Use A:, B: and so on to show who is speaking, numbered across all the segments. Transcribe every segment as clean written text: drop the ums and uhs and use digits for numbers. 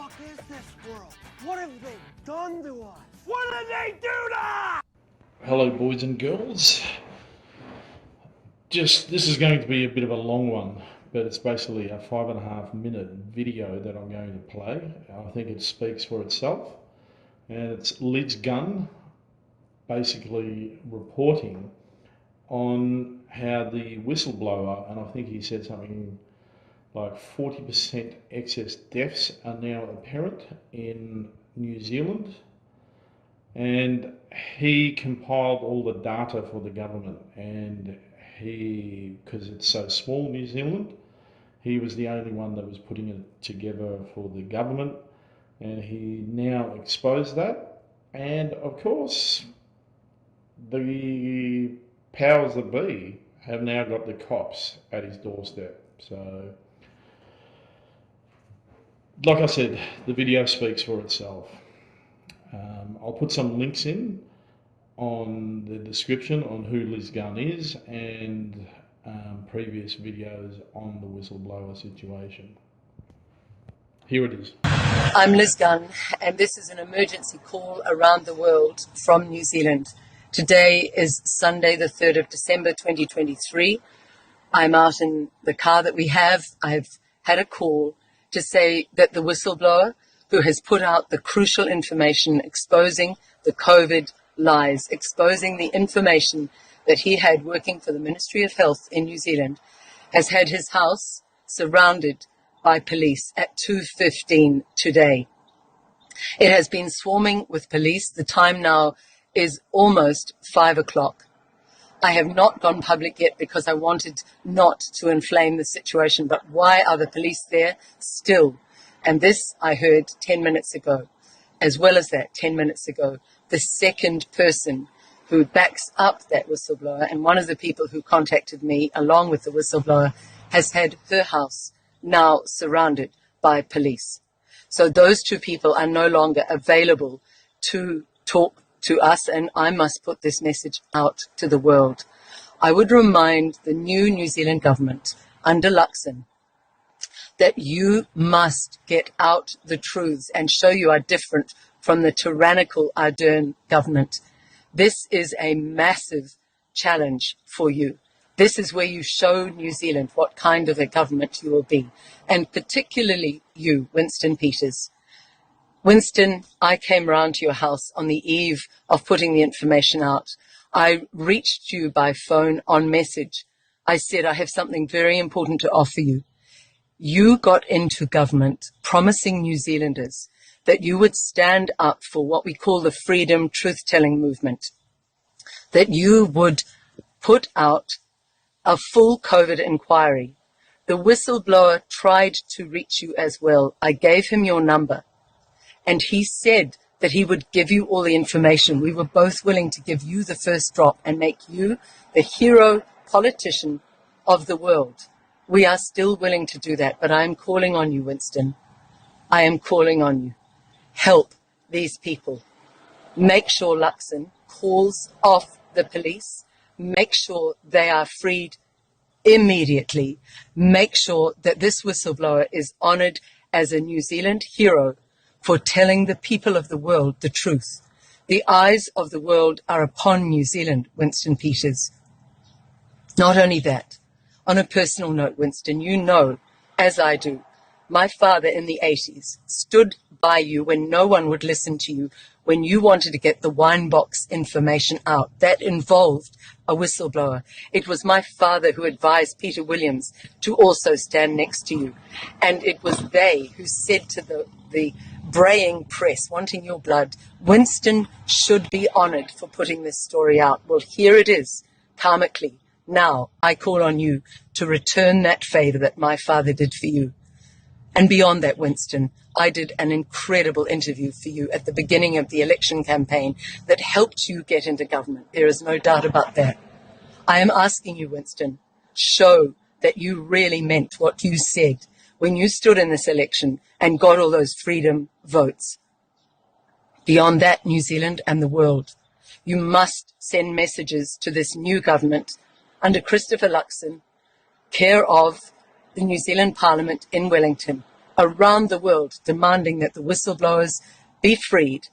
A: fuck is this world? What have they done to us? What did they do to us?
B: Hello, boys and girls. This is going to be a bit of a long one, but it's basically a 5.5 minute video that I'm going to play. I think it speaks for itself, and it's Gunn basically reporting on how the whistleblower, and I think he said something like 40% excess deaths are now apparent in New Zealand, and he compiled all the data for the government, and because it's so small, New Zealand, he was the only one that was putting it together for the government, and he now exposed that. And of course, the powers that be have now got the cops at his doorstep. So, like I said, the video speaks for itself. I'll put some links in on the description on who Liz Gunn is, and previous videos on the whistleblower situation. Here it is.
C: I'm Liz Gunn, and this is an emergency call around the world from New Zealand. Today is Sunday, the 3rd of December, 2023. I'm out in the car that we have. I've had a call to say that the whistleblower who has put out the crucial information exposing the COVID lies, exposing the information that he had working for the Ministry of Health in New Zealand, has had his house surrounded by police at 2:15 today. It has been swarming with police. The time now is almost 5 o'clock. I have not gone public yet because I wanted not to inflame the situation, but why are the police there still? And this I heard 10 minutes ago. As well as that, 10 minutes ago, the second person who backs up that whistleblower, and one of the people who contacted me along with the whistleblower, has had her house now surrounded by police. So those two people are no longer available to talk to us, and I must put this message out to the world. I would remind the new New Zealand government under Luxon that you must get out the truths and show you are different from the tyrannical Ardern government. This is a massive challenge for you. This is where you show New Zealand what kind of a government you will be, and particularly you, Winston Peters. Winston, I came round to your house on the eve of putting the information out. I reached you by phone on message. I said, I have something very important to offer you. You got into government promising New Zealanders that you would stand up for what we call the freedom truth-telling movement, that you would put out a full COVID inquiry. The whistleblower tried to reach you as well. I gave him your number, and he said that he would give you all the information. We were both willing to give you the first drop and make you the hero politician of the world. We are still willing to do that, but I am calling on you, Winston. I am calling on you. Help these people. Make sure Luxon calls off the police. Make sure they are freed immediately. Make sure that this whistleblower is honored as a New Zealand hero for telling the people of the world the truth. The eyes of the world are upon New Zealand, Winston Peters. Not only that, on a personal note, Winston, you know, as I do, my father in the 80s stood by you when no one would listen to you, when you wanted to get the wine box information out. That involved a whistleblower. It was my father who advised Peter Williams to also stand next to you. And it was they who said to the braying press, wanting your blood, Winston should be honored for putting this story out. Well, here it is, karmically. Now, I call on you to return that favor that my father did for you. And beyond that, Winston, I did an incredible interview for you at the beginning of the election campaign that helped you get into government. There is no doubt about that. I am asking you, Winston, show that you really meant what you said when you stood in this election and got all those freedom votes. Beyond that, New Zealand and the world, you must send messages to this new government under Christopher Luxon, care of the New Zealand Parliament in Wellington, around the world demanding that the whistleblowers be freed,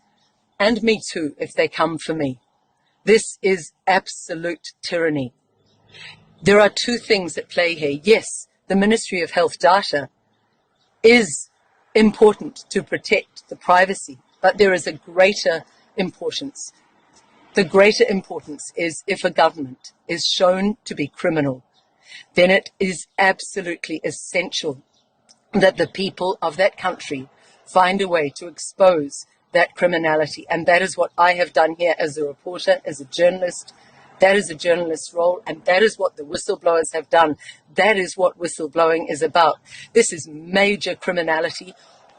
C: and me too if they come for me. This is absolute tyranny. There are two things at play here. Yes, the Ministry of Health data is important to protect the privacy, but there is a greater importance. The greater importance is if a government is shown to be criminal, then it is absolutely essential that the people of that country find a way to expose that criminality. And that is what I have done here as a reporter, as a journalist. That is a journalist's role, and that is what the whistleblowers have done. That is what whistleblowing is about. This is major criminality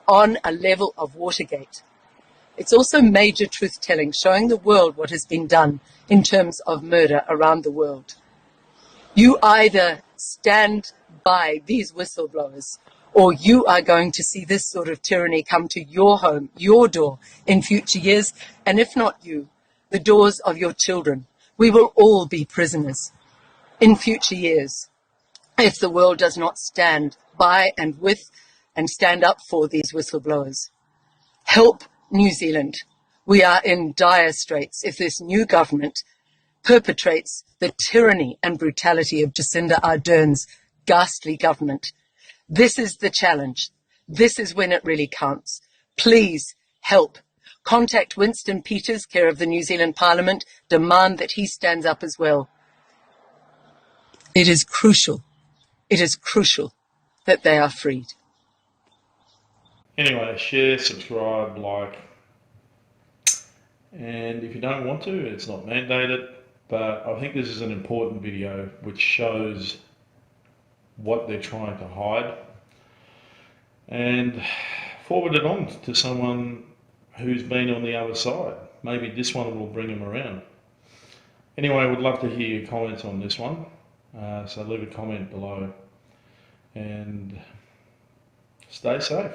C: on a level of Watergate. It's also major truth-telling, showing the world what has been done in terms of murder around the world. You either stand by these whistleblowers, or you are going to see this sort of tyranny come to your home, your door in future years, and if not you, the doors of your children. We will all be prisoners in future years if the world does not stand by and with and stand up for these whistleblowers. Help New Zealand. We are in dire straits if this new government perpetrates the tyranny and brutality of Jacinda Ardern's ghastly government. This is the challenge. This is when it really counts. Please help. Contact Winston Peters, care of the New Zealand Parliament. Demand that he stands up as well. It is crucial that they are freed.
B: Anyway, share, subscribe, like, and if you don't want to, it's not mandated, but I think this is an important video which shows what they're trying to hide, and forward it on to someone who's been on the other side. Maybe this one will bring them around. Anyway, I would love to hear your comments on this one, so leave a comment below and stay safe.